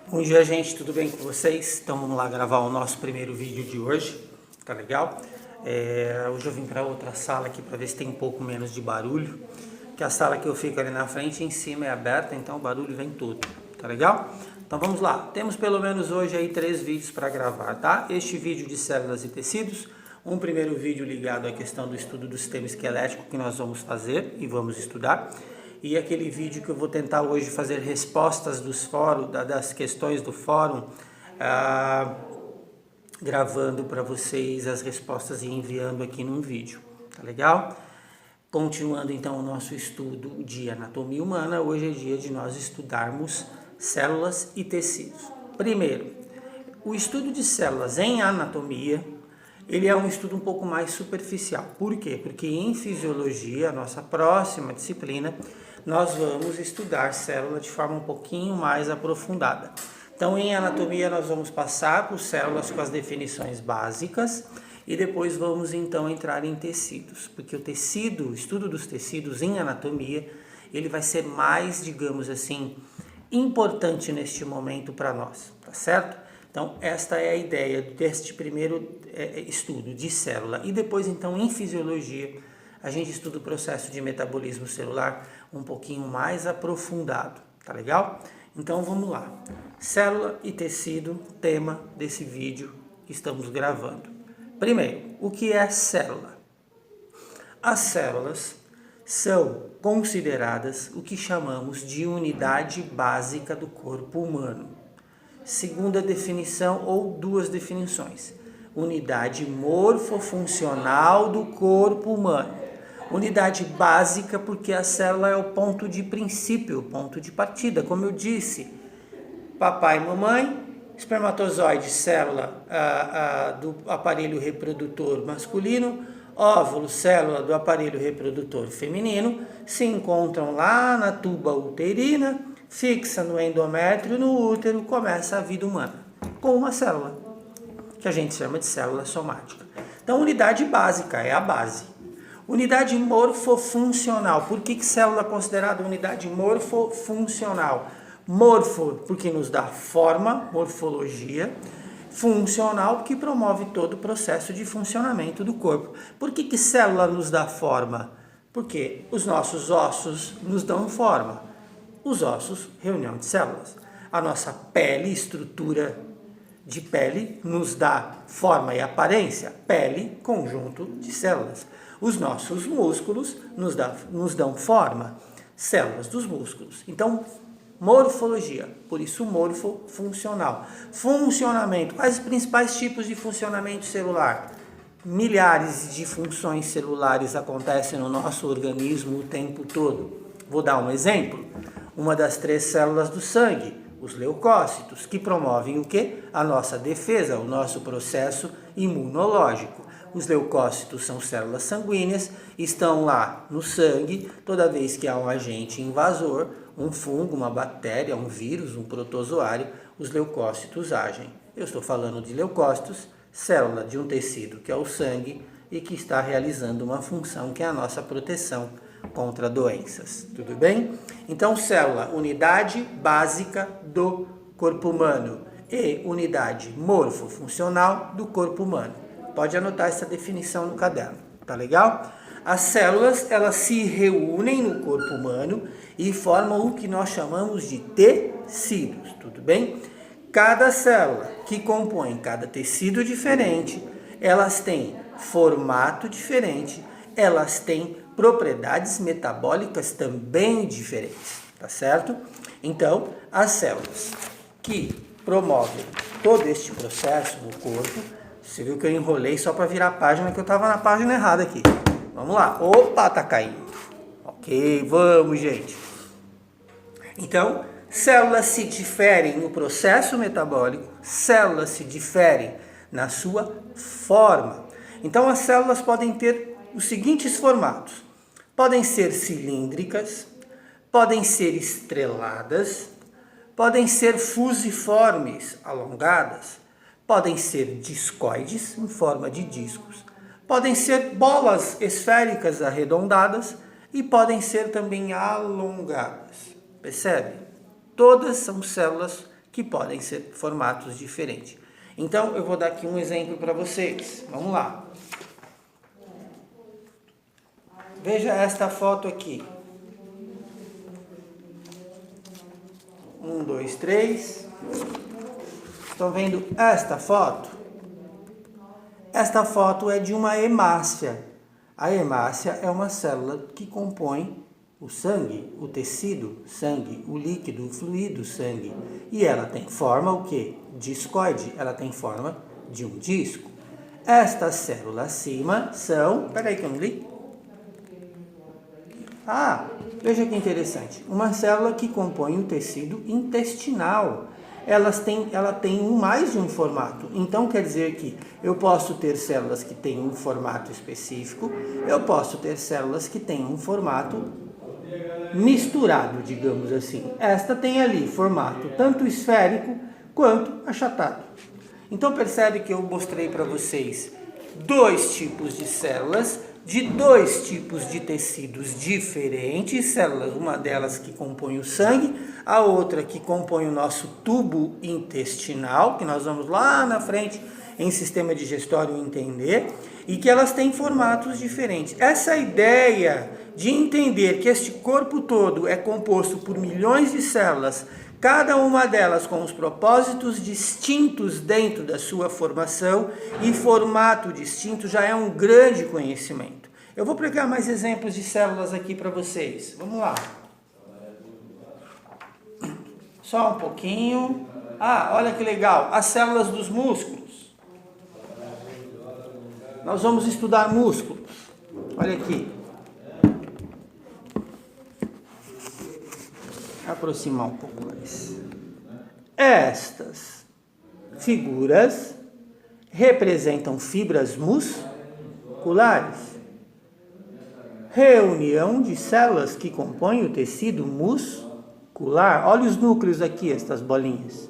Bom dia, gente, tudo bem com vocês? Então vamos lá gravar o nosso primeiro vídeo de hoje, tá legal? Hoje eu vim para outra sala aqui para ver se tem um pouco menos de barulho, que a sala que eu fico ali na frente em cima é aberta, então o barulho vem todo, tá legal? Então vamos lá, temos pelo menos hoje aí 3 vídeos para gravar, tá? Este vídeo de células e tecidos, um primeiro vídeo ligado à questão do estudo do sistema esquelético que nós vamos fazer e vamos estudar. E aquele vídeo que eu vou tentar hoje fazer respostas dos fóruns, das questões do fórum, gravando para vocês as respostas e enviando aqui num vídeo, tá legal? Continuando então o nosso estudo de anatomia humana, hoje é dia de nós estudarmos células e tecidos. Primeiro, o estudo de células em anatomia, ele é um estudo um pouco mais superficial. Por quê? Porque em fisiologia, a nossa próxima disciplina, nós vamos estudar célula de forma um pouquinho mais aprofundada. Então, em anatomia, nós vamos passar por células com as definições básicas e depois vamos, então, entrar em tecidos. Porque o tecido, o estudo dos tecidos em anatomia, ele vai ser mais, digamos assim, importante neste momento para nós, tá certo? Então, esta é a ideia deste primeiro estudo de célula. E depois, então, em fisiologia, a gente estuda o processo de metabolismo celular um pouquinho mais aprofundado, tá legal? Então vamos lá. Célula e tecido, tema desse vídeo que estamos gravando. Primeiro, o que é célula? As células são consideradas o que chamamos de unidade básica do corpo humano. Segunda definição ou duas definições. Unidade morfofuncional do corpo humano. Unidade básica porque a célula é o ponto de princípio, o ponto de partida. Como eu disse, papai e mamãe, espermatozoide, célula do aparelho reprodutor masculino, óvulo, célula do aparelho reprodutor feminino, se encontram lá na tuba uterina, fixa no endométrio, no útero, começa a vida humana, com uma célula, que a gente chama de célula somática. Então, unidade básica é a base. Unidade morfofuncional. Por que célula é considerada unidade morfofuncional? Morfo, porque nos dá forma, morfologia. Funcional, porque promove todo o processo de funcionamento do corpo. Por que célula nos dá forma? Porque os nossos ossos nos dão forma. Os ossos, reunião de células. A nossa pele, estrutura de pele, nos dá forma e aparência. Pele, conjunto de células. Os nossos músculos nos dão forma, células dos músculos. Então, morfologia, por isso morfofuncional. Funcionamento, quais os principais tipos de funcionamento celular? Milhares de funções celulares acontecem no nosso organismo o tempo todo. Vou dar um exemplo. Uma das 3 células do sangue, os leucócitos, que promovem o quê? A nossa defesa, o nosso processo imunológico. Os leucócitos são células sanguíneas, estão lá no sangue, toda vez que há um agente invasor, um fungo, uma bactéria, um vírus, um protozoário, os leucócitos agem. Eu estou falando de leucócitos, célula de um tecido que é o sangue e que está realizando uma função que é a nossa proteção contra doenças. Tudo bem? Então, célula, unidade básica do corpo humano e unidade morfofuncional do corpo humano. Pode anotar essa definição no caderno, tá legal? As células, elas se reúnem no corpo humano e formam o que nós chamamos de tecidos, tudo bem? Cada célula que compõe cada tecido diferente, elas têm formato diferente, elas têm propriedades metabólicas também diferentes, tá certo? Então, as células que promovem todo este processo no corpo. Você viu que eu enrolei só para virar a página, que eu estava na página errada aqui. Vamos lá. Opa, tá caindo. Ok, vamos, gente. Então, células se diferem no processo metabólico, células se diferem na sua forma. Então, as células podem ter os seguintes formatos. Podem ser cilíndricas, podem ser estreladas, podem ser fusiformes, alongadas, podem ser discoides, em forma de discos, podem ser bolas esféricas arredondadas e podem ser também alongadas. Percebe? Todas são células que podem ser formatos diferentes. Então, eu vou dar aqui um exemplo para vocês. Vamos lá. Veja esta foto aqui. 1, 2, 3. Estão vendo esta foto? Esta foto é de uma hemácia. A hemácia é uma célula que compõe o sangue, o tecido, sangue, o líquido, o fluido, sangue. E ela tem forma o quê? Discoide. Ela tem forma de um disco. Estas células acima são... Peraí que eu não li. Veja que interessante. Uma célula que compõe o tecido intestinal. Ela tem mais de um formato. Então, quer dizer que eu posso ter células que têm um formato específico, eu posso ter células que têm um formato misturado, digamos assim. Esta tem ali formato tanto esférico quanto achatado. Então, percebe que eu mostrei para vocês 2 tipos de células, de 2 tipos de tecidos diferentes, células, uma delas que compõe o sangue, a outra que compõe o nosso tubo intestinal, que nós vamos lá na frente em sistema digestório entender, e que elas têm formatos diferentes. Essa ideia de entender que este corpo todo é composto por milhões de células, cada uma delas com os propósitos distintos dentro da sua formação e formato distinto, já é um grande conhecimento. Eu vou pegar mais exemplos de células aqui para vocês. Vamos lá. Só um pouquinho. Olha que legal. As células dos músculos. Nós vamos estudar músculos. Olha aqui. Aproximar um pouco mais. Estas figuras representam fibras musculares. Reunião de células que compõem o tecido muscular. Olha os núcleos aqui, estas bolinhas.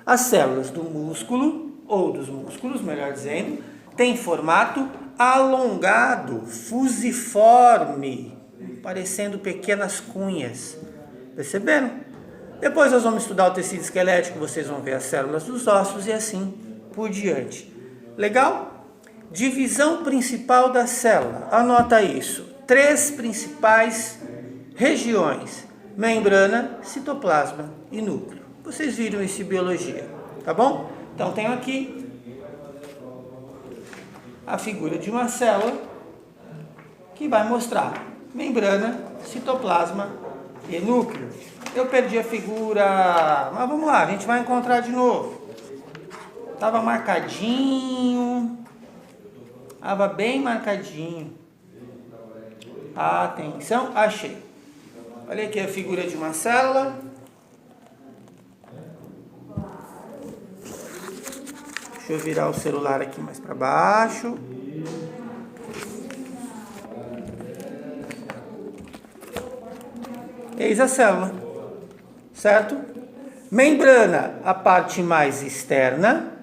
As células do músculo, ou dos músculos, melhor dizendo, têm formato alongado, fusiforme, parecendo pequenas cunhas. Perceberam? Depois nós vamos estudar o tecido esquelético, vocês vão ver as células dos ossos e assim por diante. Legal? Divisão principal da célula. Anota isso. 3 principais regiões: membrana, citoplasma e núcleo. Vocês viram isso em biologia, tá bom? Então tenho aqui a figura de uma célula que vai mostrar membrana, citoplasma e núcleo. Eu perdi a figura, mas vamos lá, a gente vai encontrar de novo. Estava marcadinho, estava bem marcadinho. Atenção, achei. Olha aqui a figura de uma célula. Deixa eu virar o celular aqui mais para baixo. Eis a célula, certo? Membrana, a parte mais externa,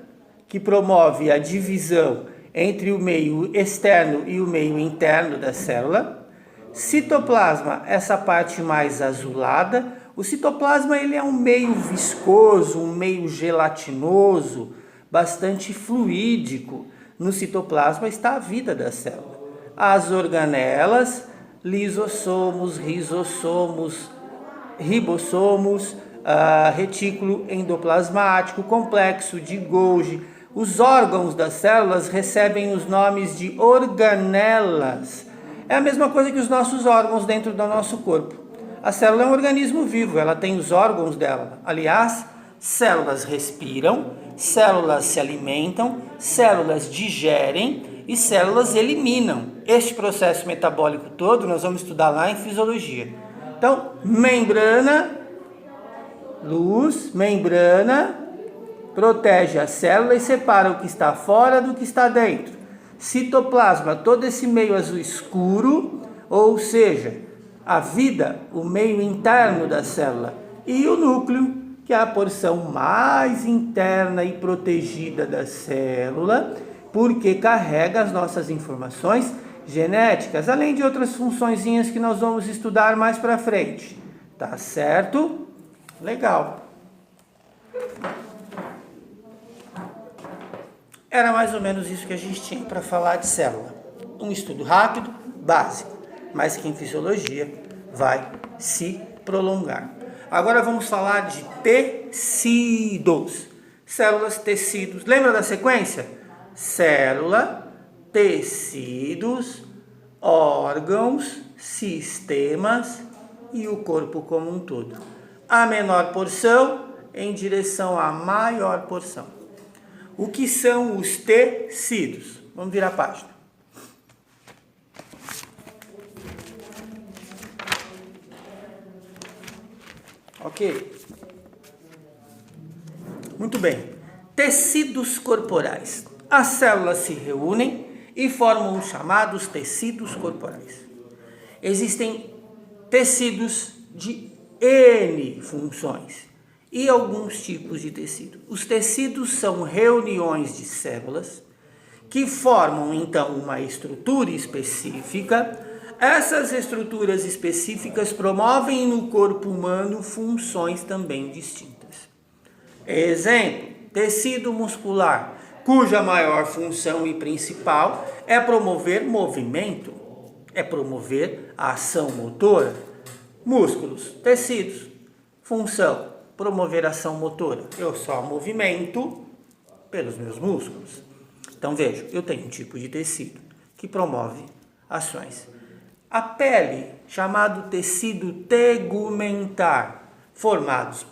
que promove a divisão entre o meio externo e o meio interno da célula. Citoplasma, essa parte mais azulada. O citoplasma ele é um meio viscoso, um meio gelatinoso, bastante fluídico. No citoplasma está a vida da célula. As organelas, lisossomos, rizossomos, ribossomos, retículo endoplasmático, complexo de Golgi. Os órgãos das células recebem os nomes de organelas. É a mesma coisa que os nossos órgãos dentro do nosso corpo. A célula é um organismo vivo, ela tem os órgãos dela. Aliás, células respiram, células se alimentam, células digerem e células eliminam. Este processo metabólico todo nós vamos estudar lá em fisiologia. Então, membrana, luz, membrana, protege a célula e separa o que está fora do que está dentro. Citoplasma, todo esse meio azul escuro, ou seja, a vida, o meio interno da célula. E o núcleo, que é a porção mais interna e protegida da célula, porque carrega as nossas informações genéticas, além de outras funçõezinhas que nós vamos estudar mais para frente. Tá certo? Legal. Era mais ou menos isso que a gente tinha para falar de célula. Um estudo rápido, básico, mas que em fisiologia vai se prolongar. Agora vamos falar de tecidos. Células, tecidos. Lembra da sequência? Célula, tecidos, órgãos, sistemas e o corpo como um todo. A menor porção em direção à maior porção. O que são os tecidos? Vamos virar a página. Ok? Muito bem. Tecidos corporais. As células se reúnem e formam os chamados tecidos corporais. Existem tecidos de N funções e alguns tipos de tecido. Os tecidos são reuniões de células que formam então uma estrutura específica. Essas estruturas específicas promovem no corpo humano funções também distintas. Exemplo, tecido muscular, cuja maior função e principal é promover movimento, é promover a ação motora. Músculos, tecidos, função, promover a ação motora. Eu só movimento pelos meus músculos. Então veja, eu tenho um tipo de tecido que promove ações. A pele, chamado tecido tegumentar, formado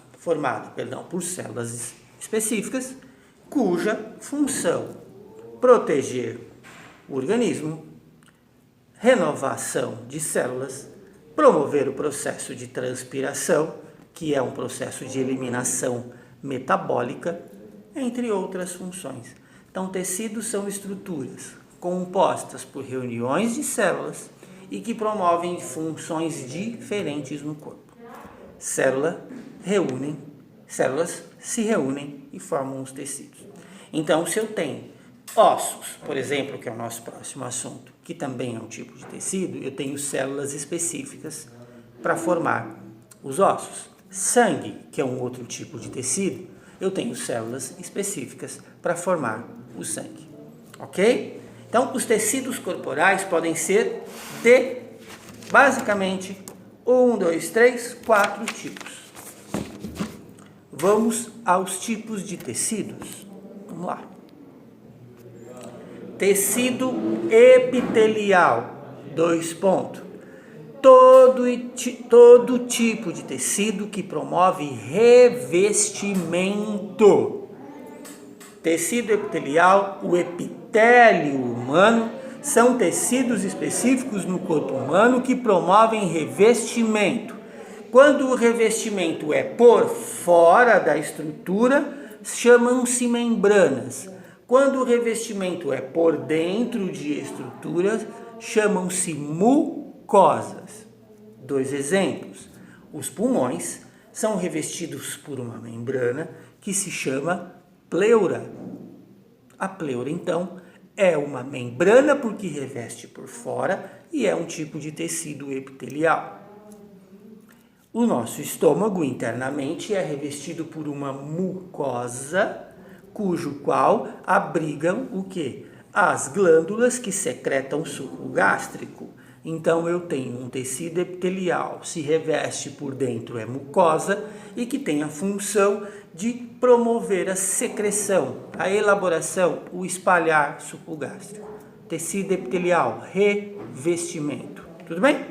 por células específicas, cuja função proteger o organismo, renovação de células, promover o processo de transpiração, que é um processo de eliminação metabólica, entre outras funções. Então, tecidos são estruturas compostas por reuniões de células e que promovem funções diferentes no corpo. Células se reúnem e formam os tecidos. Então, se eu tenho ossos, por exemplo, que é o nosso próximo assunto, que também é um tipo de tecido, eu tenho células específicas para formar os ossos. Sangue, que é um outro tipo de tecido, eu tenho células específicas para formar o sangue. Ok? Então, os tecidos corporais podem ser de, basicamente, 4 tipos. Vamos aos tipos de tecidos. Vamos lá. Tecido epitelial, 2 pontos. Todo tipo de tecido que promove revestimento. Tecido epitelial, o epitélio humano, são tecidos específicos no corpo humano que promovem revestimento. Quando o revestimento é por fora da estrutura, chamam-se membranas. Quando o revestimento é por dentro de estruturas, chamam-se mucosas. 2 exemplos. Os pulmões são revestidos por uma membrana que se chama pleura. A pleura, então, é uma membrana porque reveste por fora e é um tipo de tecido epitelial. O nosso estômago internamente é revestido por uma mucosa, cujo qual abrigam o quê? As glândulas que secretam suco gástrico. Então eu tenho um tecido epitelial, se reveste por dentro, é mucosa e que tem a função de promover a secreção, a elaboração, o espalhar suco gástrico. Tecido epitelial, revestimento. Tudo bem?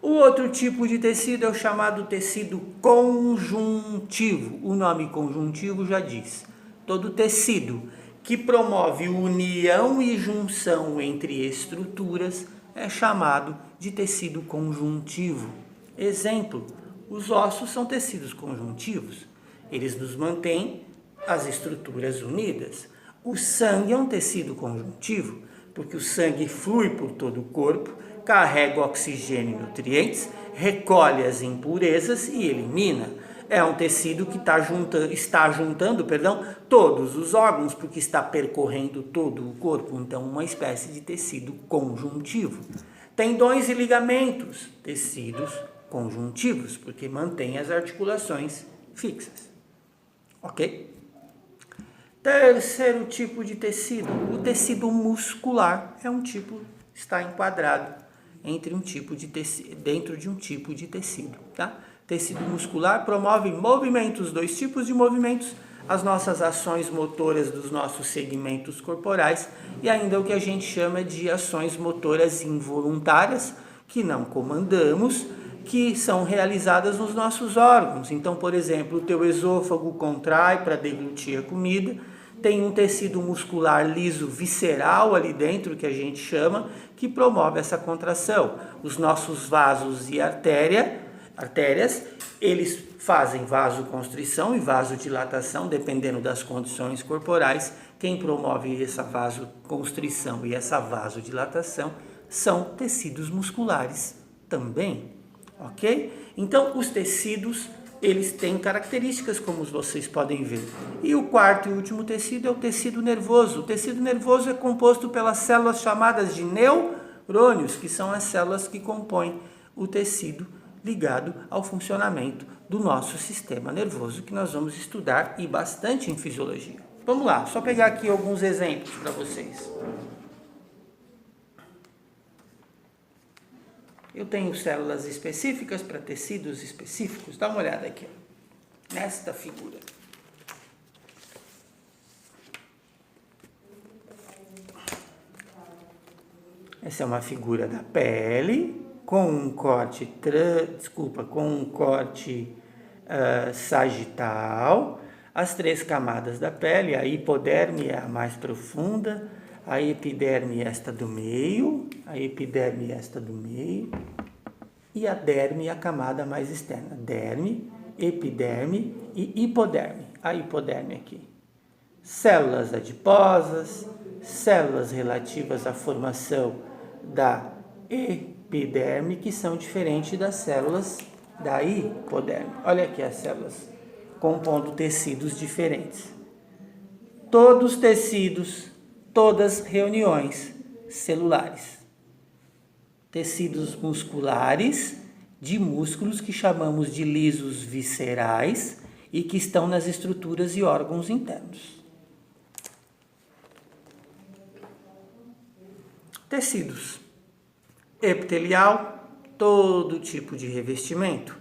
O outro tipo de tecido é o chamado tecido conjuntivo. O nome conjuntivo já diz. Todo tecido que promove união e junção entre estruturas é chamado de tecido conjuntivo. Exemplo, os ossos são tecidos conjuntivos. Eles nos mantêm as estruturas unidas. O sangue é um tecido conjuntivo, porque o sangue flui por todo o corpo, carrega oxigênio e nutrientes, recolhe as impurezas e elimina. É um tecido que está juntando todos os órgãos, porque está percorrendo todo o corpo. Então, uma espécie de tecido conjuntivo. Tendões e ligamentos, tecidos conjuntivos, porque mantém as articulações fixas. Ok? Terceiro tipo de tecido, o tecido muscular é um tipo, está enquadrado entre um tipo de tecido, dentro de um tipo de tecido, tá? Tecido muscular promove movimentos, dois tipos de movimentos, as nossas ações motoras dos nossos segmentos corporais e ainda o que a gente chama de ações motoras involuntárias, que não comandamos, que são realizadas nos nossos órgãos. Então, por exemplo, o teu esôfago contrai para deglutir a comida, tem um tecido muscular liso visceral ali dentro, que a gente chama, que promove essa contração. Os nossos vasos e artérias, eles fazem vasoconstrição e vasodilatação, dependendo das condições corporais. Quem promove essa vasoconstrição e essa vasodilatação são tecidos musculares também, ok? Então, os tecidos, eles têm características, como vocês podem ver. E o quarto e último tecido é o tecido nervoso. O tecido nervoso é composto pelas células chamadas de neurônios, que são as células que compõem o tecido ligado ao funcionamento do nosso sistema nervoso, que nós vamos estudar e bastante em fisiologia. Vamos lá, só pegar aqui alguns exemplos para vocês. Eu tenho células específicas para tecidos específicos. Dá uma olhada aqui, ó, nesta figura. Essa é uma figura da pele com um corte, sagital. As três camadas da pele, a hipoderme é a mais profunda, a epiderme esta do meio, a epiderme esta do meio, e a derme é a camada mais externa. Derme, epiderme e hipoderme. A hipoderme aqui. Células adiposas, células relativas à formação da epiderme, que são diferentes das células da hipoderme. Olha aqui as células compondo tecidos diferentes. Todos tecidos, todas reuniões celulares. Tecidos musculares, de músculos que chamamos de lisos viscerais e que estão nas estruturas e órgãos internos. Tecidos. Epitelial, todo tipo de revestimento.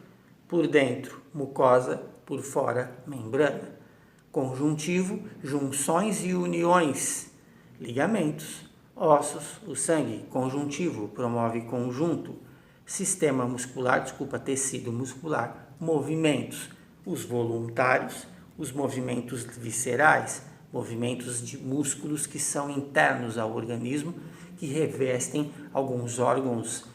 Por dentro, mucosa, por fora, membrana. Conjuntivo, junções e uniões. Ligamentos, ossos, o sangue. Conjuntivo, promove conjunto. Sistema muscular, tecido muscular. Movimentos, os voluntários, os movimentos viscerais, movimentos de músculos que são internos ao organismo, que revestem alguns órgãos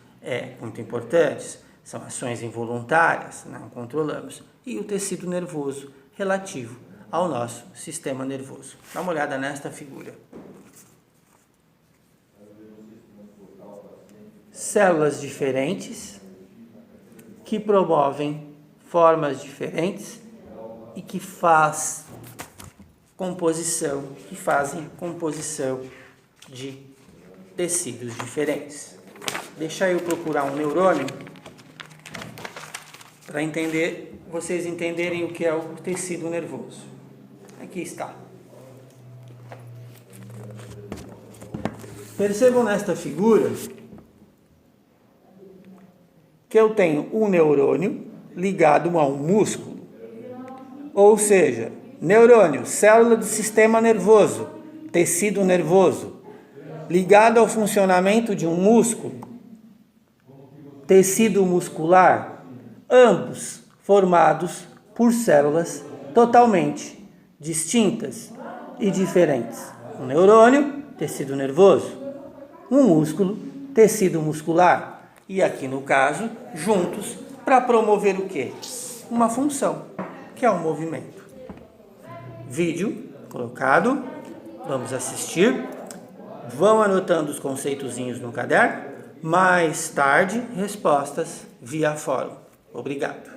muito importantes. São ações involuntárias, não controlamos. E o tecido nervoso, relativo ao nosso sistema nervoso. Dá uma olhada nesta figura. Células diferentes que promovem formas diferentes e que fazem composição de tecidos diferentes. Deixa eu procurar um neurônio para vocês entenderem o que é o tecido nervoso. Aqui está. Percebam nesta figura que eu tenho um neurônio ligado a um músculo. Ou seja, neurônio, célula do sistema nervoso, tecido nervoso, ligado ao funcionamento de um músculo, tecido muscular, ambos formados por células totalmente distintas e diferentes. Um neurônio, tecido nervoso, um músculo, tecido muscular. E aqui no caso, juntos, para promover o quê? Uma função, que é o movimento. Vídeo colocado, vamos assistir. Vão anotando os conceitozinhos no caderno. Mais tarde, respostas via fórum. Obrigado.